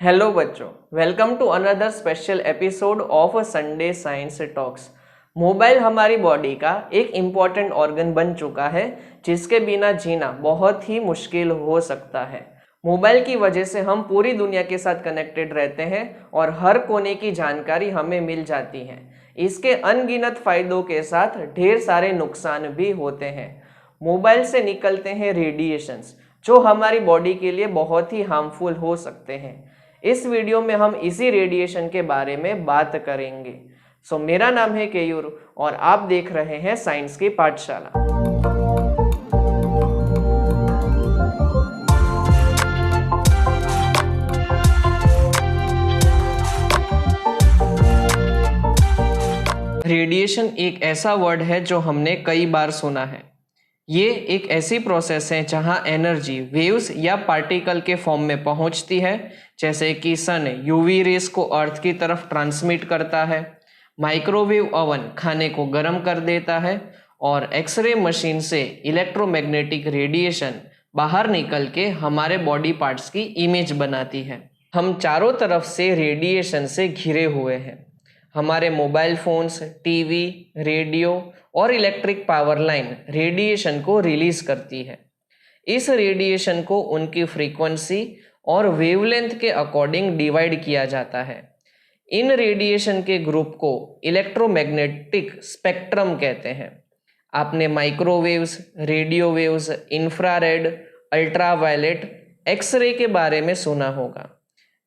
Hello बच्चों, welcome to another special episode of Sunday Science Talks. Mobile हमारी body का एक इम्पॉर्टेंट ऑर्गन बन चुका है जिसके बिना जीना बहुत ही मुश्किल हो सकता है। मोबाइल की वजह से हम पूरी दुनिया के साथ कनेक्टेड रहते हैं और हर कोने की जानकारी हमें मिल जाती है। इसके अनगिनत फायदों के साथ ढेर सारे नुकसान भी होते हैं। मोबाइल से निकलते हैं रेडिएशंस जो हमारी बॉडी के लिए बहुत ही हार्मफुल हो सकते हैं। इस वीडियो में हम इसी रेडिएशन के बारे में बात करेंगे। मेरा नाम है केयूर और आप देख रहे हैं साइंस की पाठशाला। रेडिएशन एक ऐसा वर्ड है जो हमने कई बार सुना है। ये एक ऐसी प्रोसेस है जहां एनर्जी वेव्स या पार्टिकल के फॉर्म में पहुंचती है, जैसे कि सन यूवी रेस को अर्थ की तरफ ट्रांसमिट करता है, माइक्रोवेव ओवन खाने को गर्म कर देता है और एक्सरे मशीन से इलेक्ट्रोमैग्नेटिक रेडिएशन बाहर निकल के हमारे बॉडी पार्ट्स की इमेज बनाती है। हम चारों तरफ से रेडिएशन से घिरे हुए हैं। हमारे मोबाइल फोन्स, टीवी, रेडियो और इलेक्ट्रिक पावर लाइन रेडिएशन को रिलीज करती है। इस रेडिएशन को उनकी फ्रीक्वेंसी और वेवलेंथ के अकॉर्डिंग डिवाइड किया जाता है। इन रेडिएशन के ग्रुप को इलेक्ट्रोमैग्नेटिक स्पेक्ट्रम कहते हैं। आपने microwaves, radio waves, infrared, ultraviolet, X-ray के बारे में सुना होगा।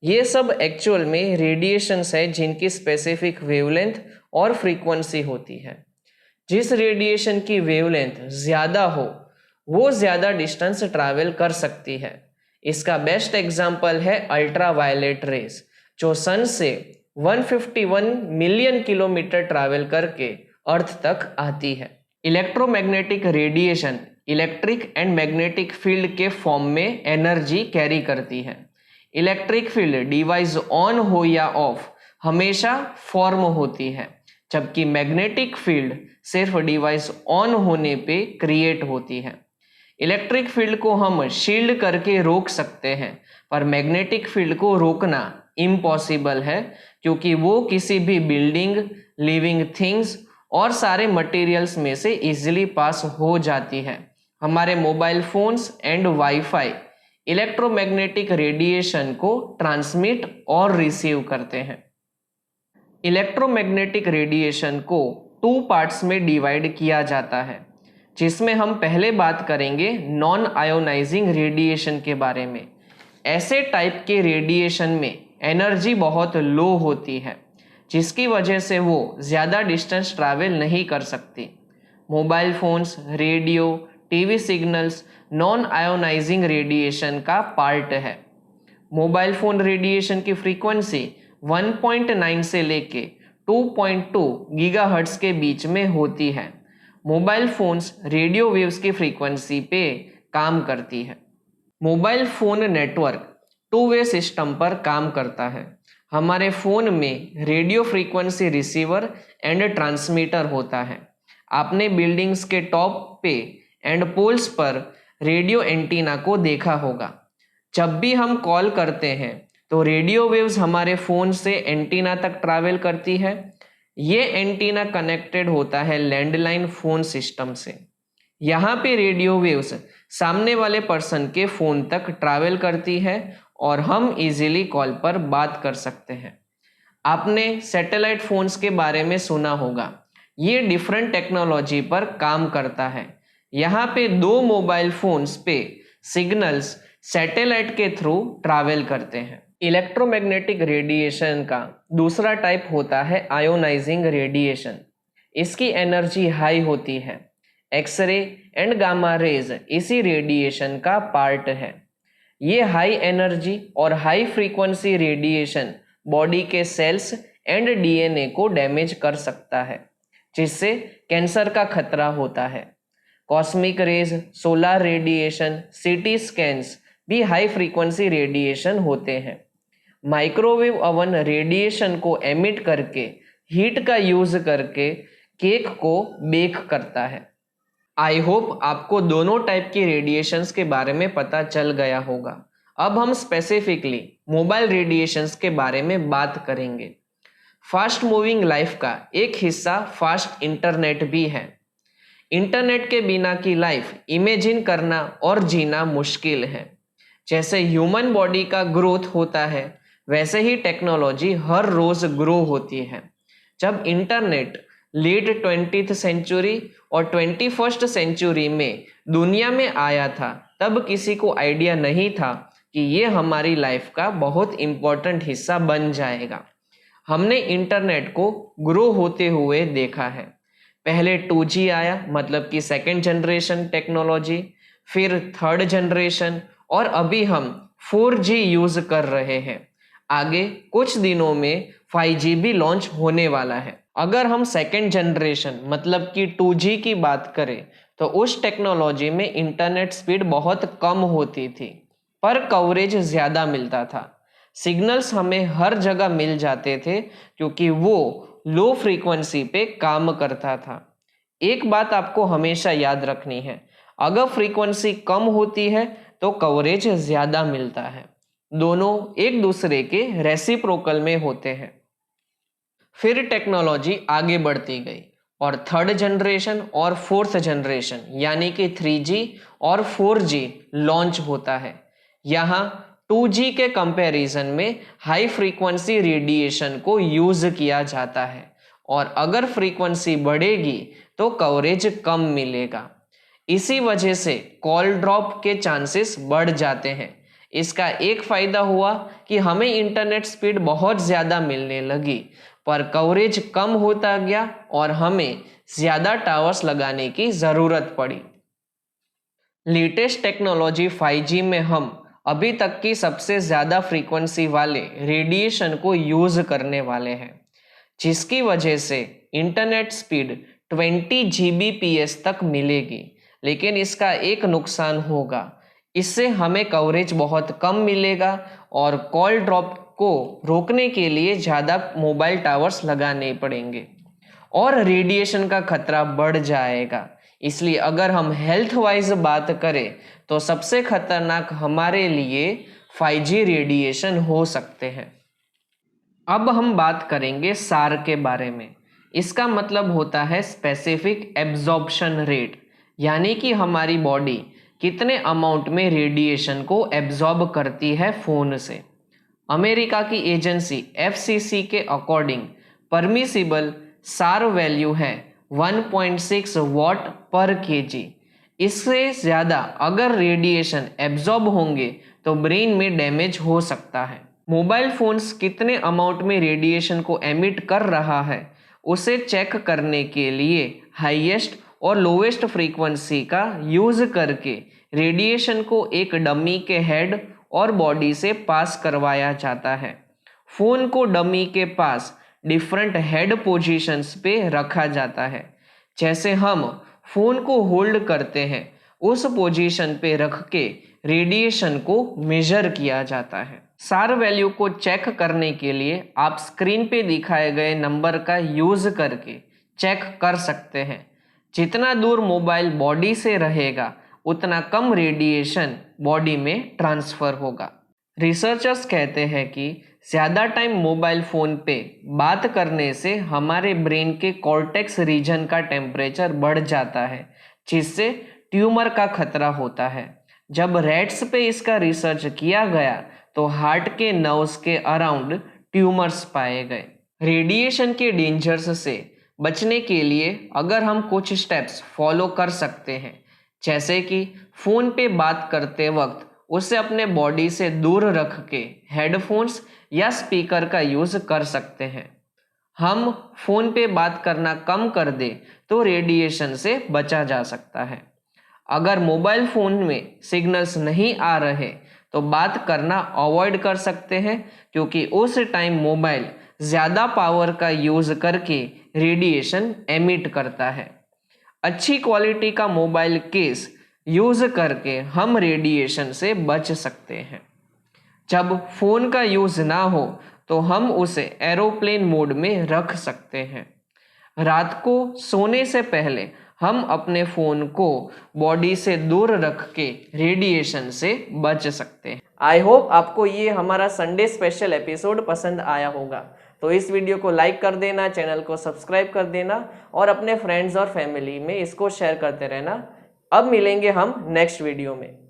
ये सब एक्चुअल में रेडिएशंस है जिनकी स्पेसिफिक वेवलेंथ और फ्रीक्वेंसी होती है। जिस रेडिएशन की वेवलेंथ ज़्यादा हो वो ज़्यादा डिस्टेंस ट्रैवल कर सकती है। इसका बेस्ट एग्जाम्पल है अल्ट्रावायलेट रेस जो सन से 151 मिलियन किलोमीटर ट्रैवल करके अर्थ तक आती है। Electromagnetic radiation electric and magnetic field के फॉर्म में एनर्जी कैरी करती है। इलेक्ट्रिक फील्ड डिवाइस ऑन हो या ऑफ हमेशा फॉर्म होती है, जबकि मैग्नेटिक फील्ड सिर्फ डिवाइस ऑन होने पे क्रिएट होती है। इलेक्ट्रिक फील्ड को हम शील्ड करके रोक सकते हैं, पर मैग्नेटिक फील्ड को रोकना इम्पॉसिबल है क्योंकि वो किसी भी बिल्डिंग, लिविंग थिंग्स और सारे मटेरियल्स में से इजीली पास हो जाती है। हमारे mobile phones and wifi electromagnetic radiation को ट्रांसमिट और रिसीव करते हैं। इलेक्ट्रोमैग्नेटिक रेडिएशन को 2 पार्ट्स में डिवाइड किया जाता है, जिसमें हम पहले बात करेंगे नॉन आयोनाइजिंग रेडिएशन के बारे में। ऐसे टाइप के रेडिएशन में एनर्जी बहुत लो होती है, जिसकी वजह से वो ज़्यादा डिस्टेंस ट्रैवल नहीं कर सकती। Mobile phones, radio, TV signals non ionising radiation का पार्ट है। मोबाइल फोन रेडिएशन की फ्रीक्वेंसी 1.9 से लेके 2.2 गीगाहर्ट्ज के बीच में होती है। मोबाइल फोन्स रेडियो वेव्स की फ्रीक्वेंसी पे काम करती है। मोबाइल फोन नेटवर्क 2 वे सिस्टम पर काम करता है। हमारे फोन में radio frequency receiver and transmitter होता है। आपने बिल्डिंग्स के टॉप पे एंड पोल्स पर रेडियो एंटीना को देखा होगा। जब भी हम कॉल करते हैं तो रेडियो वेव्स हमारे फ़ोन से एंटीना तक ट्रैवल करती है। ये एंटीना कनेक्टेड होता है लैंडलाइन फ़ोन सिस्टम से। यहाँ पे रेडियो वेव्स सामने वाले पर्सन के फ़ोन तक ट्रैवल करती है और हम इजीली कॉल पर बात कर सकते हैं। आपने सैटेलाइट फ़ोन्स के बारे में सुना होगा। ये डिफरेंट टेक्नोलॉजी पर काम करता है। यहाँ पे 2 मोबाइल फोन्स पे सिग्नल्स सैटेलाइट के थ्रू ट्रैवल करते हैं। इलेक्ट्रोमैग्नेटिक रेडिएशन का दूसरा टाइप होता है आयोनाइजिंग रेडिएशन। इसकी एनर्जी हाई होती है। एक्सरे एंड गामा रेज इसी रेडिएशन का पार्ट है। ये हाई एनर्जी और हाई फ्रीक्वेंसी रेडिएशन बॉडी के सेल्स एंड डीएनए को डैमेज कर सकता है, जिससे कैंसर का खतरा होता है। कॉस्मिक रेज, सोलर रेडिएशन, सीटी स्कैन्स भी हाई फ्रीक्वेंसी रेडिएशन होते हैं। माइक्रोवेव ओवन रेडिएशन को एमिट करके हीट का यूज करके केक को बेक करता है। आई होप आपको दोनों टाइप की रेडिएशंस के बारे में पता चल गया होगा। अब हम स्पेसिफिकली मोबाइल रेडिएशंस के बारे में बात करेंगे। फास्ट मूविंग लाइफ का एक हिस्सा फास्ट इंटरनेट भी है। इंटरनेट के बिना की लाइफ इमेजिन करना और जीना मुश्किल है। जैसे ह्यूमन बॉडी का ग्रोथ होता है, वैसे ही टेक्नोलॉजी हर रोज ग्रो होती है। जब इंटरनेट लेट 20th सेंचुरी और 21st सेंचुरी में दुनिया में आया था, तब किसी को आइडिया नहीं था कि ये हमारी लाइफ का बहुत इम्पोर्टेंट हिस्सा बन जाएगा। हमने इंटरनेट को ग्रो होते हुए देखा है। पहले 2G आया, मतलब कि सेकेंड जनरेशन टेक्नोलॉजी, फिर थर्ड जनरेशन, और अभी हम 4G यूज कर रहे हैं। आगे कुछ दिनों में 5G भी लॉन्च होने वाला है। अगर हम सेकेंड जनरेशन मतलब कि 2G की बात करें तो उस टेक्नोलॉजी में इंटरनेट स्पीड बहुत कम होती थी, पर कवरेज ज़्यादा मिलता था। सिग्नल्स हमें हर जगह मिल जाते थे क्योंकि वो लो फ्रीक्वेंसी पे काम करता था। एक बात आपको हमेशा याद रखनी है, अगर फ्रीक्वेंसी कम होती है तो कवरेज ज़्यादा मिलता है। दोनों एक दूसरे के रेसिप्रोकल में होते हैं। फिर टेक्नोलॉजी आगे बढ़ती गई और थर्ड जनरेशन और फोर्थ जनरेशन यानी कि 3G और 4G लॉन्च होता है। यहाँ 2G के कंपैरिजन में हाई फ्रीक्वेंसी रेडिएशन को यूज किया जाता है, और अगर फ्रीक्वेंसी बढ़ेगी तो कवरेज कम मिलेगा। इसी वजह से कॉल ड्रॉप के चांसेस बढ़ जाते हैं। इसका एक फायदा हुआ कि हमें इंटरनेट स्पीड बहुत ज़्यादा मिलने लगी, पर कवरेज कम होता गया और हमें ज़्यादा टावर्स लगाने की ज़रूरत पड़ी। लेटेस्ट टेक्नोलॉजी 5G में हम अभी तक की सबसे ज़्यादा फ्रीक्वेंसी वाले रेडिएशन को यूज़ करने वाले हैं, जिसकी वजह से इंटरनेट स्पीड 20 Gbps तक मिलेगी। लेकिन इसका एक नुकसान होगा, इससे हमें कवरेज बहुत कम मिलेगा और कॉल ड्रॉप को रोकने के लिए ज़्यादा मोबाइल टावर्स लगाने पड़ेंगे और रेडिएशन का खतरा बढ़ जाएगा। इसलिए अगर हम हेल्थ वाइज बात करें तो सबसे खतरनाक हमारे लिए 5G रेडिएशन हो सकते हैं। अब हम बात करेंगे सार के बारे में। इसका मतलब होता है स्पेसिफिक एब्जॉर्प्शन रेट, यानी कि हमारी बॉडी कितने अमाउंट में रेडिएशन को एब्जॉर्ब करती है फ़ोन से। अमेरिका की एजेंसी FCC के अकॉर्डिंग परमिसिबल सार वैल्यू है 1.6 वॉट पर kg। इससे ज़्यादा अगर रेडिएशन एब्जॉर्ब होंगे तो ब्रेन में डैमेज हो सकता है। मोबाइल फ़ोन्स कितने अमाउंट में रेडिएशन को एमिट कर रहा है उसे चेक करने के लिए हाईएस्ट और लोवेस्ट फ्रीक्वेंसी का यूज़ करके रेडिएशन को एक डमी के हेड और बॉडी से पास करवाया जाता है। फ़ोन को डमी के पास डिफरेंट हेड पोजीशंस पे रखा जाता है। जैसे हम फ़ोन को होल्ड करते हैं, उस पोजीशन पे रख के रेडिएशन को मेजर किया जाता है। सार वैल्यू को चेक करने के लिए आप स्क्रीन पे दिखाए गए नंबर का यूज़ करके चेक कर सकते हैं। जितना दूर मोबाइल बॉडी से रहेगा उतना कम रेडिएशन बॉडी में ट्रांसफ़र होगा। रिसर्चर्स कहते हैं कि ज़्यादा टाइम मोबाइल फ़ोन पे बात करने से हमारे ब्रेन के कॉर्टेक्स रीजन का टेम्परेचर बढ़ जाता है, जिससे ट्यूमर का खतरा होता है। जब रैट्स पे इसका रिसर्च किया गया तो हार्ट के नर्व्स के अराउंड ट्यूमर्स पाए गए। रेडिएशन के डेंजर्स से बचने के लिए अगर हम कुछ स्टेप्स फॉलो कर सकते हैं, जैसे कि फ़ोन पे बात करते वक्त उसे अपने बॉडी से दूर रख के हेडफोन्स या स्पीकर का यूज़ कर सकते हैं। हम फ़ोन पे बात करना कम कर दें तो रेडिएशन से बचा जा सकता है। अगर मोबाइल फ़ोन में सिग्नल्स नहीं आ रहे तो बात करना अवॉइड कर सकते हैं, क्योंकि उस टाइम मोबाइल ज़्यादा पावर का यूज़ करके रेडिएशन एमिट करता है। अच्छी क्वालिटी का मोबाइल केस यूज़ करके हम रेडिएशन से बच सकते हैं। जब फ़ोन का यूज़ ना हो तो हम उसे एरोप्लेन मोड में रख सकते हैं। रात को सोने से पहले हम अपने फ़ोन को बॉडी से दूर रख के रेडिएशन से बच सकते हैं। आई होप आपको ये हमारा संडे स्पेशल एपिसोड पसंद आया होगा। तो इस वीडियो को लाइक कर देना, चैनल को सब्सक्राइब कर देना और अपने फ्रेंड्स और फैमिली में इसको शेयर करते रहना। अब मिलेंगे हम नेक्स्ट वीडियो में।